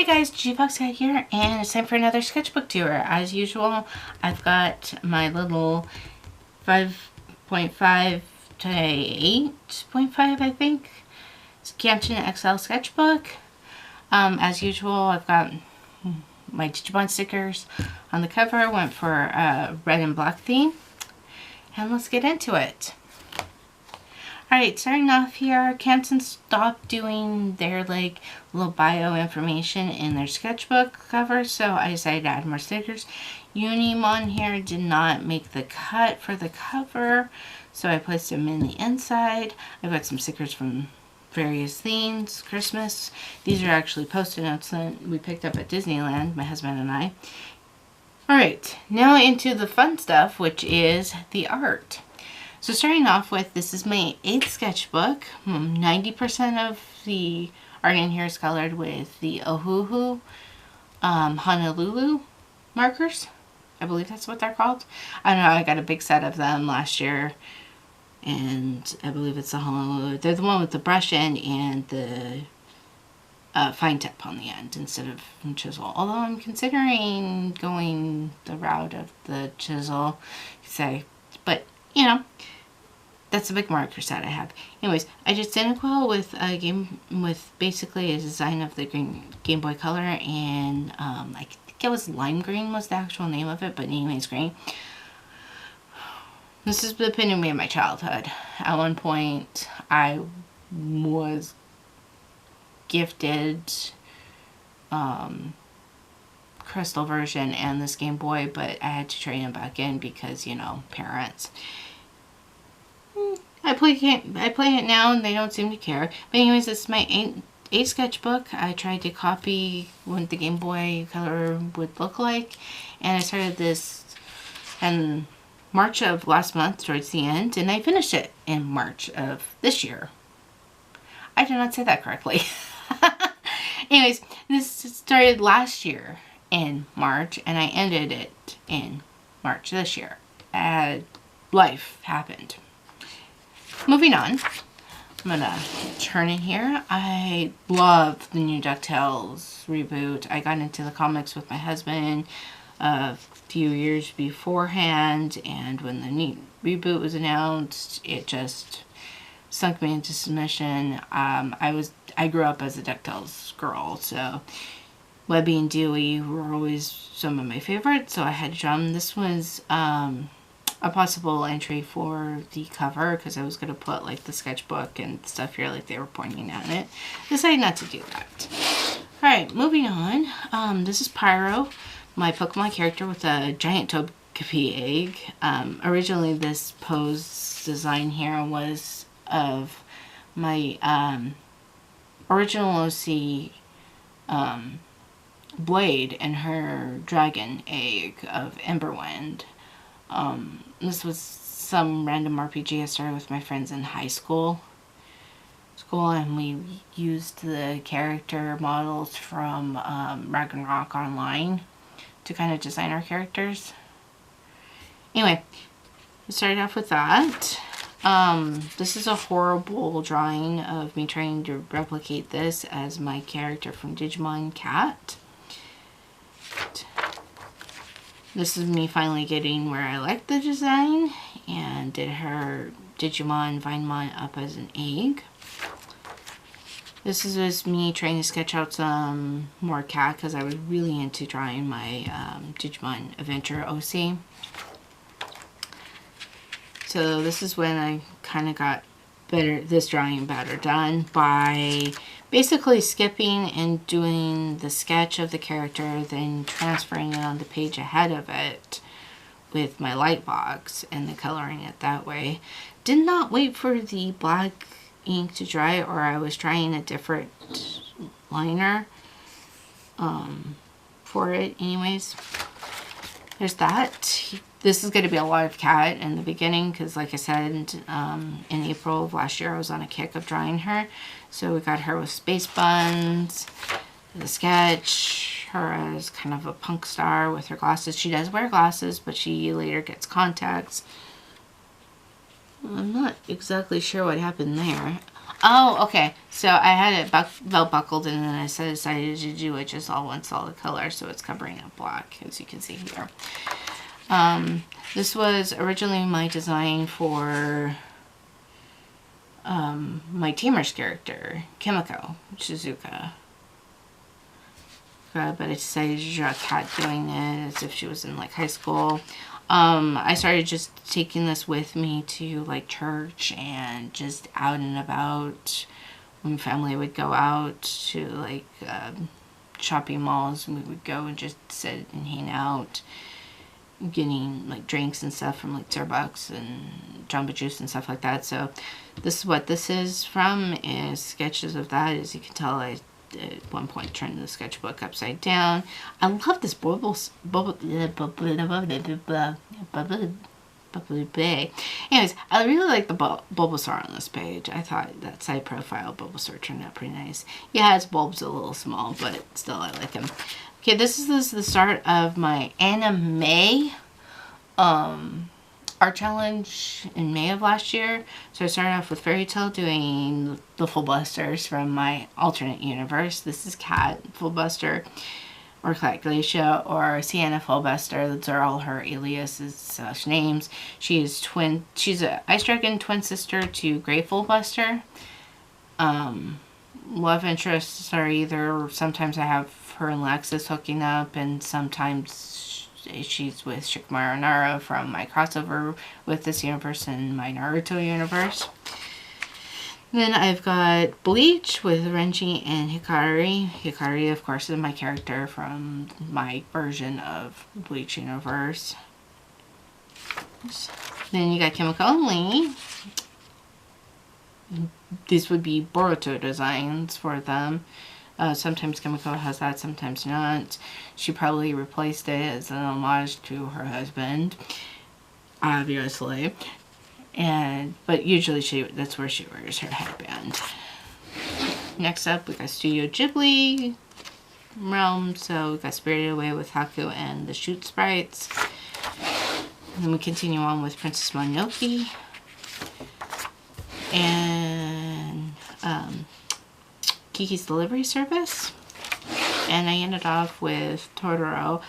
Hey guys, FoxCat here, and it's time for another sketchbook tour. As usual, I've got my little 5.5 to 8.5, I think, Sketchbook XL sketchbook. As usual, I've got my Digimon stickers on the cover. Went for a red and black theme, and let's get into it. Alright, starting off here, Canson stopped doing their little bio information in their sketchbook cover, so I decided to add more stickers. Unimon here did not make the cut for the cover, so I placed them in the inside. I've got some stickers from various themes, Christmas. These are actually post-it notes that we picked up at Disneyland, my husband and I. Alright, now into the fun stuff, which is the art. So starting off with, this is my 8th sketchbook. 90% of the art in here is colored with the Ohuhu Honolulu markers. I believe that's what they're called. I don't know, I got a big set of them last year. And I believe it's the Honolulu. They're the one with the brush end and the fine tip on the end instead of chisel. Although I'm considering going the route of the chisel, say. But, you know, that's a big marker set I have. Anyways, I did Cynical with a game with basically a design of the Game Boy Color, and I think it was lime green was the actual name of it, but anyways, green. This is the epitome of my childhood. At one point, I was gifted Crystal version and this Game Boy, but I had to trade them back in because, you know, parents. I play it now and they don't seem to care. But anyways, it's my 8th sketchbook. I tried to copy what the Game Boy Color would look like, and I started this in March of last month towards the end, and I finished it in March of this year. I did not say that correctly. Anyways, this started last year in March, and I ended it in March this year. Life happened. Moving on, I'm gonna turn in here. I love the new DuckTales reboot. I got into the comics with my husband a few years beforehand, and when the new reboot was announced, it just sunk me into submission. I grew up as a DuckTales girl, so Webby and Dewey were always some of my favorites, so I had to draw them. This was a possible entry for the cover because I was going to put like the sketchbook and stuff here like they were pointing at it. Decided not to do that. Alright, moving on. This is Pyro, my Pokemon character with a giant Togepi egg. Originally this pose design here was of my original OC Blade and her dragon egg of Emberwind. This was some random RPG I started with my friends in high school, and we used the character models from Ragnarok Online to kind of design our characters. Anyway, we started off with that. This is a horrible drawing of me trying to replicate this as my character from Digimon Cat. This is me finally getting where I like the design, and did her Digimon Vinemon up as an egg. This is just me trying to sketch out some more cat because I was really into drawing my Digimon Adventure OC. So this is when I kind of got this drawing better done by basically skipping and doing the sketch of the character, then transferring it on the page ahead of it with my light box and then coloring it that way. Did not wait for the black ink to dry, or I was trying a different liner for it. Anyways, there's that. This is going to be a lot of cat in the beginning because, like I said, in April of last year I was on a kick of drawing her. So we got her with space buns, the sketch, her as kind of a punk star with her glasses. She does wear glasses, but she later gets contacts. I'm not exactly sure what happened there. Oh, okay. So I had it belt buckled, and then I decided to do it just all one solid color, so it's covering up black, as you can see here. This was originally my design for my Tamer's character, Kimiko Shizuka. But I decided to draw a cat doing it as if she was in like high school. I started just taking this with me to like church and just out and about. When family would go out to like shopping malls, and we would go and just sit and hang out, getting like drinks and stuff from like Starbucks and Jamba Juice and stuff like that. So this is what this is from, is sketches of that. As you can tell, I at one point turned the sketchbook upside down. I love this Anyways, I really like the Bulbasaur on this page. I thought that side profile Bulbasaur turned out pretty nice. Yeah, his bulb's a little small, but still I like him. Okay, this is the start of my anime art challenge in May of last year. So I started off with Fairy Tail doing the Full Busters from my alternate universe. This is Cat Full Buster, or Cat Glacia, or Sienna Full Buster. Those are all her aliases / names. She's a Ice Dragon twin sister to Grey Full Buster. Love interests are either, sometimes I have her and Lexus hooking up, and sometimes she's with Shikamaru Nara from my crossover with this universe and my Naruto universe. Then I've got Bleach with Renji and Hikari. Hikari, of course, is my character from my version of Bleach universe. Then you got Kimiko only. These would be Boruto designs for them. Sometimes Kimiko has that, sometimes not. She probably replaced it as an homage to her husband, obviously. But usually that's where she wears her headband. Next up, we got Studio Ghibli realm. So we got Spirited Away with Haku and the Shoot Sprites. And then we continue on with Princess Mononoke. And Kiki's Delivery Service. And I ended off with Totoro.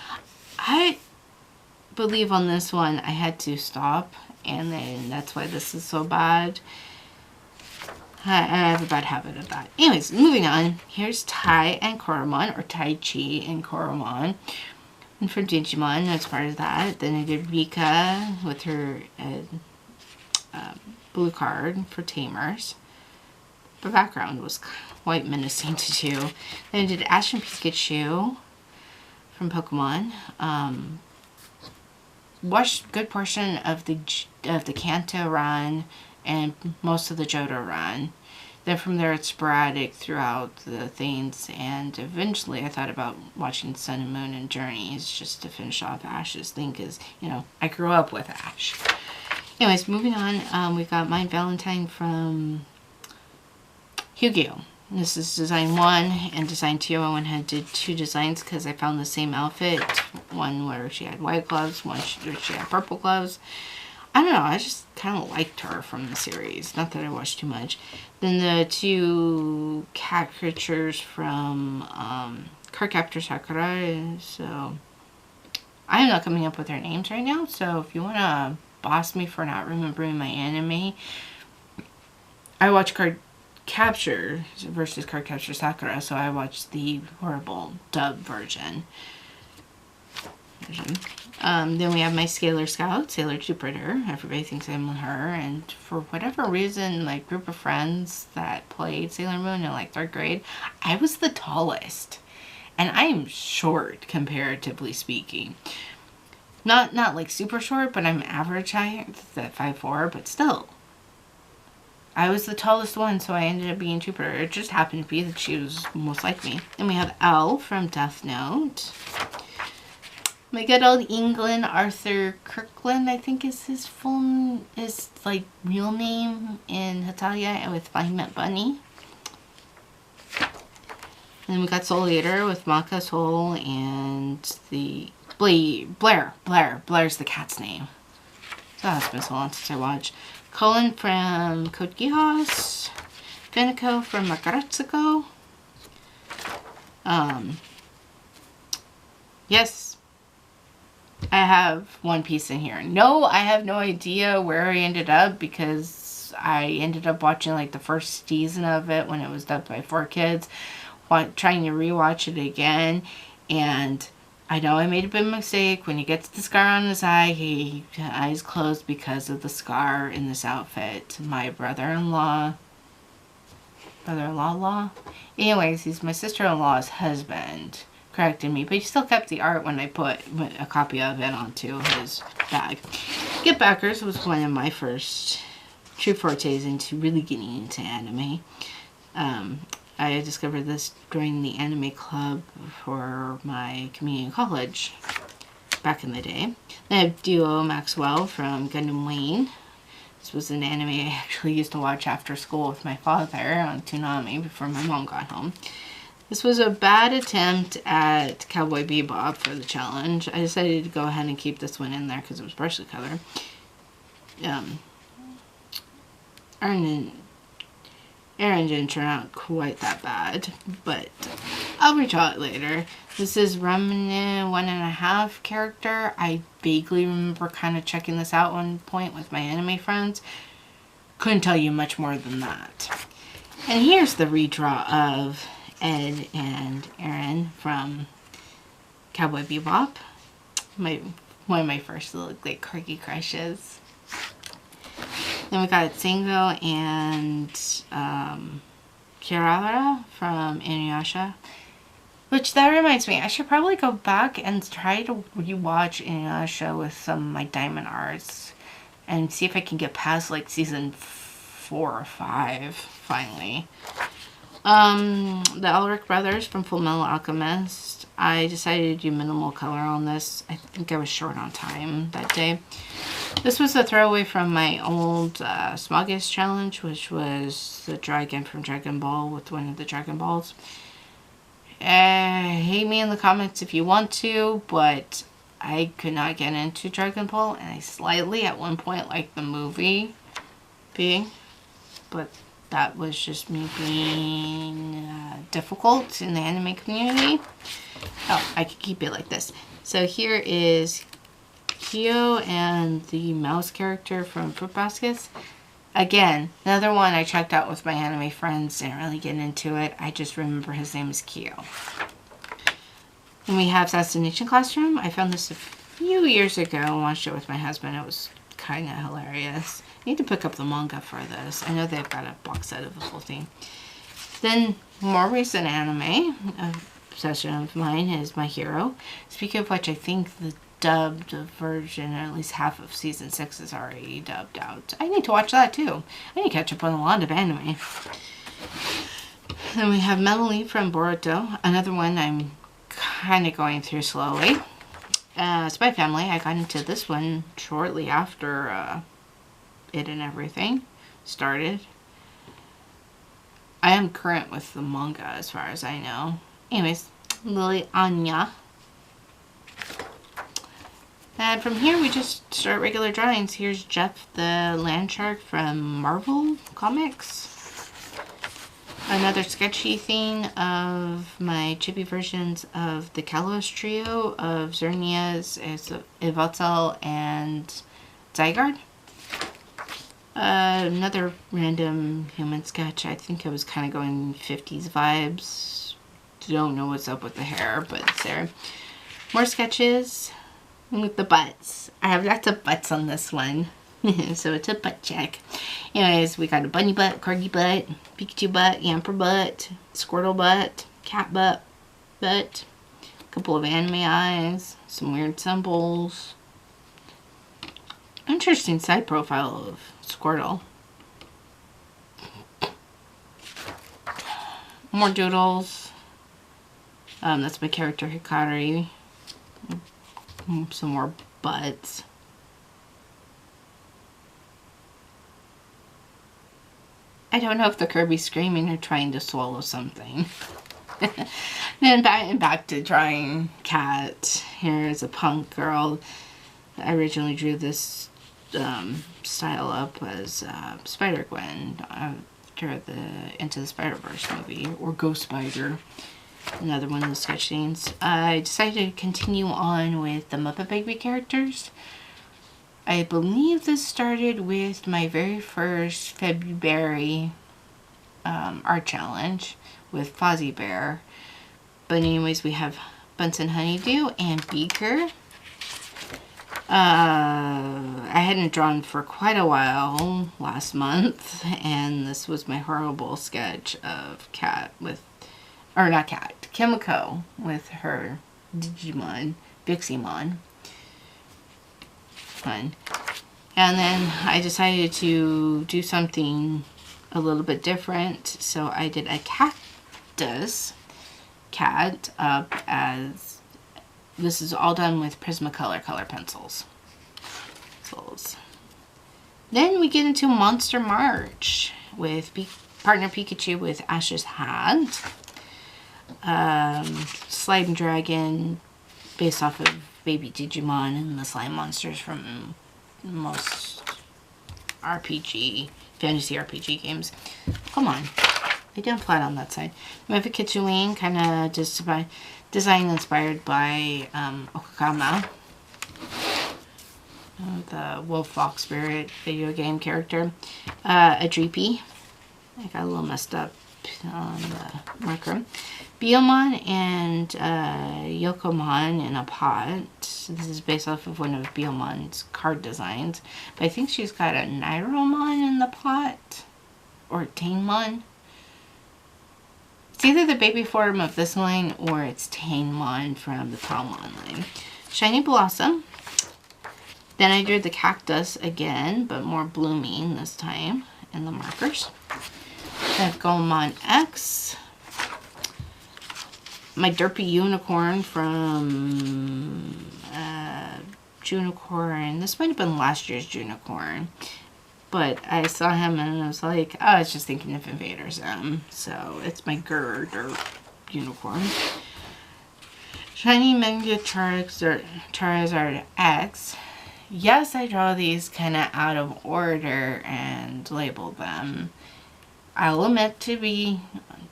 I believe on this one I had to stop, and then that's why this is so bad. I have a bad habit of that. Anyways, moving on. Here's Tai and Koromon, or Tai Chi and Koromon. And for Digimon, as part of that. Then I did Rika with her blue card for Tamers. The background was quite menacing to do. Then I did Ash and Pikachu from Pokemon. Watched a good portion of the Kanto run and most of the Johto run. Then from there it's sporadic throughout the things, and eventually I thought about watching Sun and Moon and Journeys just to finish off Ash's thing, because, you know, I grew up with Ash. Anyways, moving on, we got My Valentine from Yu-Gi-Oh! This is design 1 and design 2. I went ahead and did 2 designs because I found the same outfit. One where she had white gloves, one where she had purple gloves. I don't know, I just kind of liked her from the series. Not that I watched too much. Then the 2 cat creatures from Cardcaptor Sakura. So I'm not coming up with their names right now. So if you want to boss me for not remembering my anime, I watch Cardcaptor versus Cardcaptor Sakura. So I watched the horrible dub version. Then we have my Scalar Scout, Sailor Jupiter. Everybody thinks I'm her, and for whatever reason, my group of friends that played Sailor Moon in like 3rd grade, I was the tallest. And I am short, comparatively speaking. Not like super short, but I'm average height, at 5'4", but still. I was the tallest one, so I ended up being Jupiter. It just happened to be that she was most like me. Then we have L from Death Note. My good old England, Arthur Kirkland, I think is his like real name in Hatalia, with Flying Met Bunny. And then we got Soul Eater with Maka Soul and the Blair. Blair's the cat's name. So that's been so long since I watched. Colin from Code Geass. Finico from Makaratsuko. Yes, I have One Piece in here. No, I have no idea where I ended up because I ended up watching like the first season of it when it was dubbed by 4Kids, trying to rewatch it again, and I know I made a big mistake. When he gets the scar on his eye, he eyes closed because of the scar in this outfit. My brother-in-law, anyways, he's my sister-in-law's husband, corrected me, but he still kept the art when I put a copy of it onto his bag. Get Backers was one of my first true fortes into really getting into anime. I discovered this during the anime club for my community college back in the day. Then I have Duo Maxwell from Gundam Wing. This was an anime I actually used to watch after school with my father on Toonami before my mom got home. This was a bad attempt at Cowboy Bebop for the challenge. I decided to go ahead and keep this one in there because it was partially colored. Aaron didn't turn out quite that bad, but I'll redraw it later. This is Remnant 1.5 character. I vaguely remember kind of checking this out one point with my anime friends. Couldn't tell you much more than that. And here's the redraw of Ed and Aaron from Cowboy Bebop. One of my first little like quirky crushes. Then we got Sango and Kirara from Inuyasha. Which, that reminds me, I should probably go back and try to rewatch Inuyasha with some of my Diamond Arts. And see if I can get past, like, season 4 or 5, finally. The Elric brothers from Fullmetal Alchemist. I decided to do minimal color on this. I think I was short on time that day. This was a throwaway from my old Smogus challenge, which was the dragon from Dragon Ball with one of the Dragon Balls. Hate me in the comments if you want to, but I could not get into Dragon Ball, and I slightly at one point liked the movie being, but that was just me being difficult in the anime community. Oh, I could keep it like this. So here is Kyo and the mouse character from Fruit Baskets. Again, another one I checked out with my anime friends. Didn't really get into it. I just remember his name is Kyo. Then we have Assassination Classroom. I found this a few years ago and watched it with my husband. It was kind of hilarious. I need to pick up the manga for this. I know they've got a box set of the whole thing. Then more recent anime obsession of mine is My Hero. Speaking of which, I think the dubbed version, or at least half of season 6 is already dubbed out. I need to watch that too. I need to catch up on a lot of anime. Then we have Melanie from Boruto, another one I'm kind of going through slowly. Spy Family, I got into this one shortly after it and everything started. I am current with the manga as far as I know. Anyways, Lily Anya. And from here we just start regular drawings. Here's Jeff the Land Shark from Marvel Comics. Another sketchy thing of my chibi versions of the Kalos trio of Xerneas, Ivatel, and Zygarde. Another random human sketch. I think I was kind of going 50s vibes. Don't know what's up with the hair, but it's there. More sketches with the butts. I have lots of butts on this one. So it's a butt check. Anyways, we got a bunny butt, corgi butt, Pikachu butt, Yamper butt, Squirtle butt, cat butt, a couple of anime eyes, some weird symbols. Interesting side profile of Squirtle. More doodles. That's my character Hikari. Some more butts. I don't know if the Kirby's screaming or trying to swallow something. Then back to drawing cat. Here's a punk girl. I originally drew this style up as Spider-Gwen. after the Into the Spider-Verse movie, or Ghost Spider, another one of the sketch scenes. I decided to continue on with the Muppet Baby characters. I believe this started with my very first February art challenge with Fozzie Bear. But anyways, we have Bunsen Honeydew and Beaker. I hadn't drawn for quite a while last month, and this was my horrible sketch of Cat with, or not Cat, Kimiko with her Digimon, Viximon. Fun. And then I decided to do something a little bit different, so I did a cactus cat up as, this is all done with Prismacolor color pencils. Then we get into Monster March with Partner Pikachu with Ash's Hat. Slime Dragon based off of Baby Digimon and the slime monsters from most RPG, fantasy RPG games. Come on. I didn't flat on that side. We have a Kitsuine, kind of just by design inspired by Okakama, the Wolf Fox Spirit video game character. A Dreepy. I got a little messed up on the marker. Biomon and Yokomon in a pot. This is based off of one of Biomon's card designs. But I think she's got a Nairomon in the pot. Or Tainmon. It's either the baby form of this line or it's Tainmon from the Palmon line. Shiny Blossom. Then I drew the cactus again, but more blooming this time in the markers. I have Goemon X. My Derpy Unicorn from Junicorn. This might have been last year's Junicorn. But I saw him and I was like, oh, I was just thinking of Invader Zim. So it's my Derp Unicorn. Shiny Mega Charizard X. Yes, I draw these kind of out of order and label them. I'll admit to be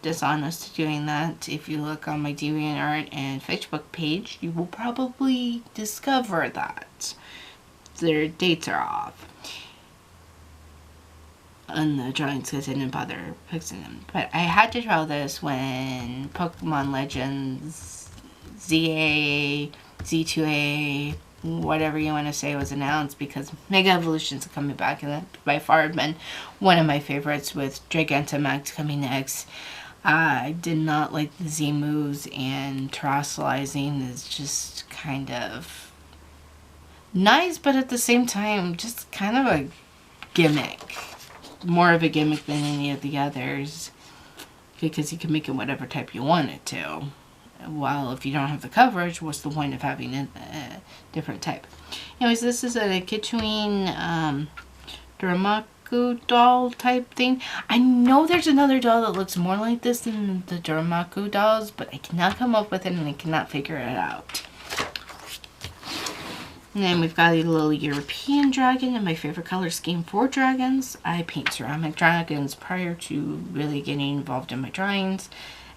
dishonest doing that. If you look on my DeviantArt and Facebook page, you will probably discover that their dates are off. And the drawings because I didn't bother fixing them. But I had to draw this when Pokemon Legends ZA, Z2A, whatever you want to say, was announced, because Mega Evolutions are coming back, and that by far have been one of my favorites with Gigantamax coming next. I did not like the Z moves, and terrestrializing is just kind of nice, but at the same time just kind of a gimmick. More of a gimmick than any of the others, because you can make it whatever type you want it to. Well, if you don't have the coverage, what's the point of having a different type? Anyways, this is a Kitsuine Duramaku doll type thing. I know there's another doll that looks more like this than the Duramaku dolls, but I cannot come up with it and I cannot figure it out. And then we've got a little European dragon, and my favorite color scheme for dragons. I paint ceramic dragons prior to really getting involved in my drawings.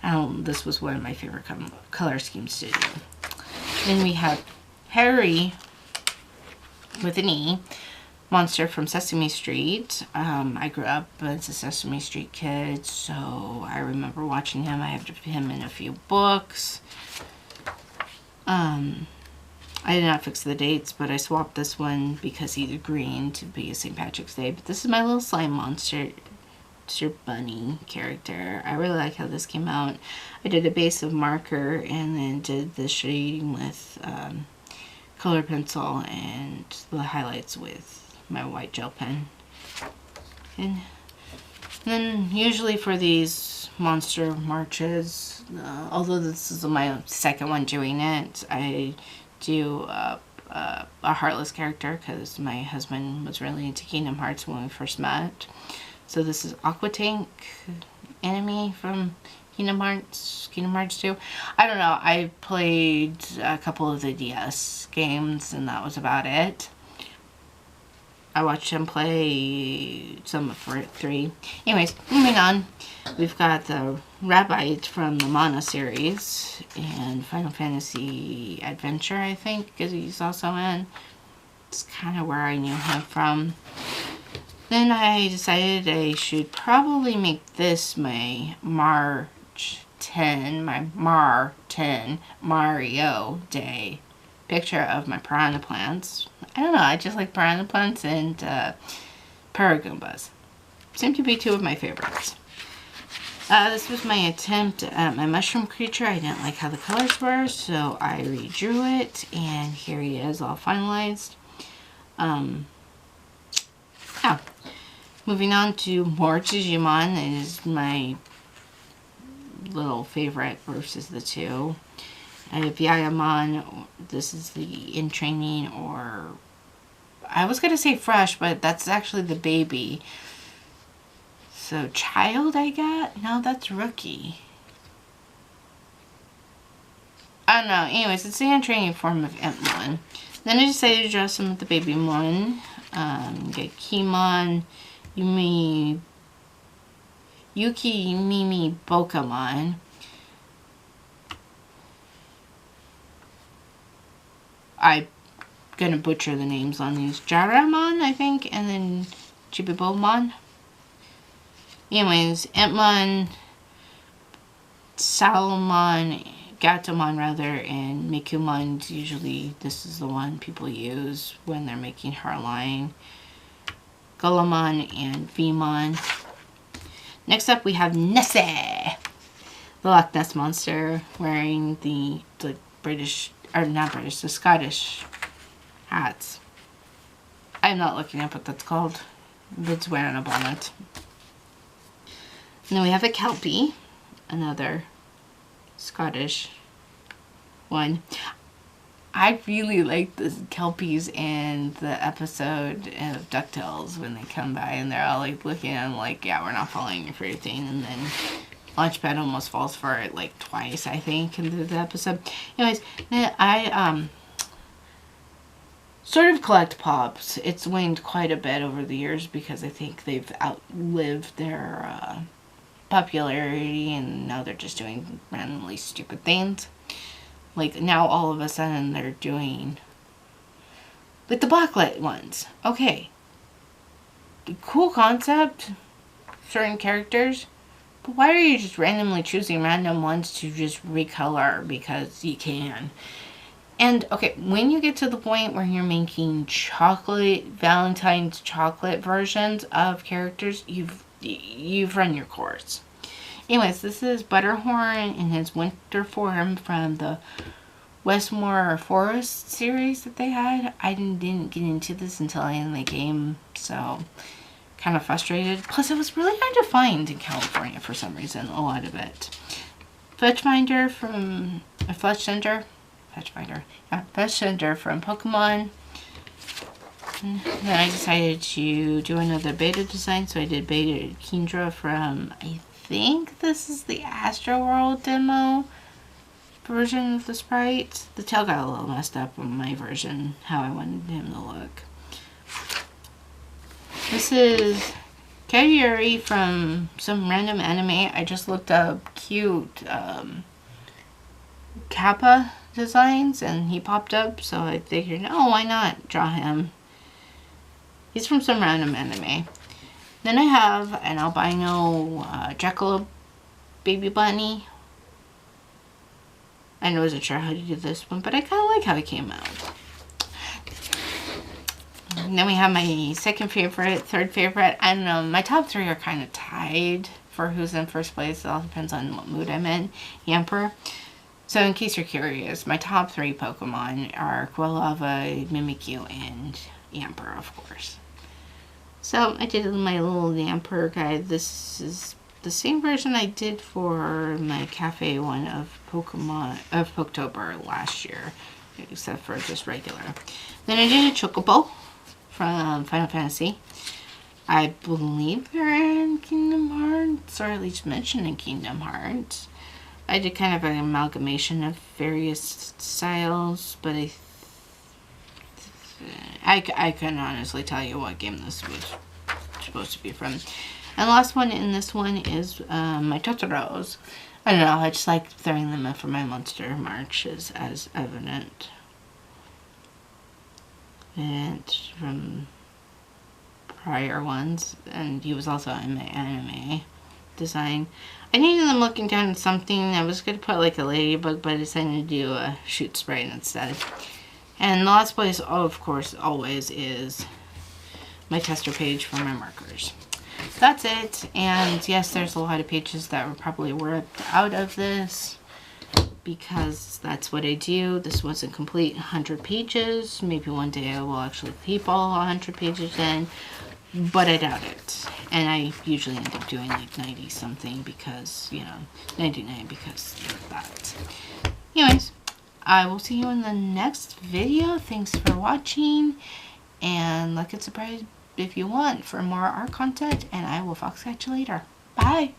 This was one of my favorite color schemes to do. Then we have Harry with an E, monster from Sesame Street. I grew up as a Sesame Street kid, so I remember watching him. I have him in a few books. I did not fix the dates, but I swapped this one because he's green to be a St. Patrick's Day. But this is my little slime monster. It's your bunny character. I really like how this came out. I did a base of marker and then did the shading with color pencil and the highlights with my white gel pen. And then usually for these monster marches, although this is my second one doing it, I do a Heartless character because my husband was really into Kingdom Hearts when we first met. So this is Aqua Tank, enemy from Kingdom Hearts 2. I don't know, I played a couple of the DS games and that was about it. I watched him play some of 3. Anyways, moving on. We've got the Rabbite from the Mana series and Final Fantasy Adventure, I think, because he's also in. It's kind of where I knew him from. Then I decided I should probably make this my March 10, my Mar 10 Mario Day picture of my piranha plants. I don't know, I just like piranha plants and Paragoombas. Seem to be 2 of my favorites. This was my attempt at my mushroom creature. I didn't like how the colors were, so I redrew it, and here he is all finalized. Yeah. Moving on to more Digimon. It is my little favorite versus the 2. I have Yayamon. This is the in training, or I was going to say fresh, but that's actually the baby. So child I got? No, that's rookie. I don't know. Anyways, it's the in training form of Entmon. Then I decided to draw some of the baby Mon. Get Kimon, Yuki Mimi Bokamon. I'm gonna butcher the names on these. Jaramon, I think, and then Chibibomon. Anyways, Entmon, Salmon, Gatomon rather, and Mikumon. Usually this is the one people use when they're making her line. Golemon and Vmon. Next up we have Nessie, the Loch Ness Monster, wearing the British, or not British, the Scottish hats. I'm not looking up what that's called. It's wearing a bonnet. And then we have a Kelpie, another Scottish one. I really like the Kelpies in the episode of DuckTales when they come by and they're all like looking at them like, yeah, we're not following you for your thing. And then Launchpad almost falls for it like twice, I think, in the episode. Anyways, I sort of collect pops. It's waned quite a bit over the years because I think they've outlived their popularity and now they're just doing randomly stupid things. Like now all of a sudden they're doing like the blacklight ones. Okay. Cool concept. Certain characters. But why are you just randomly choosing random ones to just recolor because you can? And okay, when you get to the point where you're making chocolate, Valentine's chocolate versions of characters, you've run your course. Anyways, this is Butterhorn in his winter form from the Westmore Forest series that they had. I didn't get into this until I ended the game, so kind of frustrated. Plus, it was really hard to find in California for some reason, a lot of it. Fetchfinder from Fetchfinder from Pokemon. And then I decided to do another beta design, so I did beta Kendra from, I think this is the Astro World demo version of the sprite. The tail got a little messed up on my version, how I wanted him to look. This is Kairi from some random anime. I just looked up cute Kappa designs and he popped up, so I figured, oh, why not draw him? He's from some random anime. Then I have an albino Jekyll baby bunny. I wasn't sure how to do this one, but I kind of like how it came out. And then we have my second favorite, third favorite. I don't know, my top 3 are kind of tied for who's in first place. It all depends on what mood I'm in. Yamper. So in case you're curious, my top 3 Pokemon are Quilava, Mimikyu, and Yamper, of course. So I did my little Yamper guide. This is the same version I did for my cafe one of Poketober last year, except for just regular. Then I did a Chocobo from Final Fantasy. I believe they're in Kingdom Hearts, or at least mentioned in Kingdom Hearts. I did kind of an amalgamation of various styles, but I couldn't honestly tell you what game this was supposed to be from. And the last one in this one is my Totoros. I don't know, I just like throwing them in for my Monster Marches as evident. And from prior ones, and he was also in my anime design. I needed them looking down at something. I was going to put like a ladybug, but I decided to do a shoot sprite instead. And the last place, of course, always is my tester page for my markers. That's it. And yes, there's a lot of pages that were probably ripped out of this because that's what I do. This wasn't complete 100 pages. Maybe one day I will actually keep all 100 pages in, but I doubt it. And I usually end up doing like 90 something because, 99 because of that. Anyways, I will see you in the next video. Thanks for watching, and like and subscribe if you want for more art content, and I will FoxCat you later. Bye!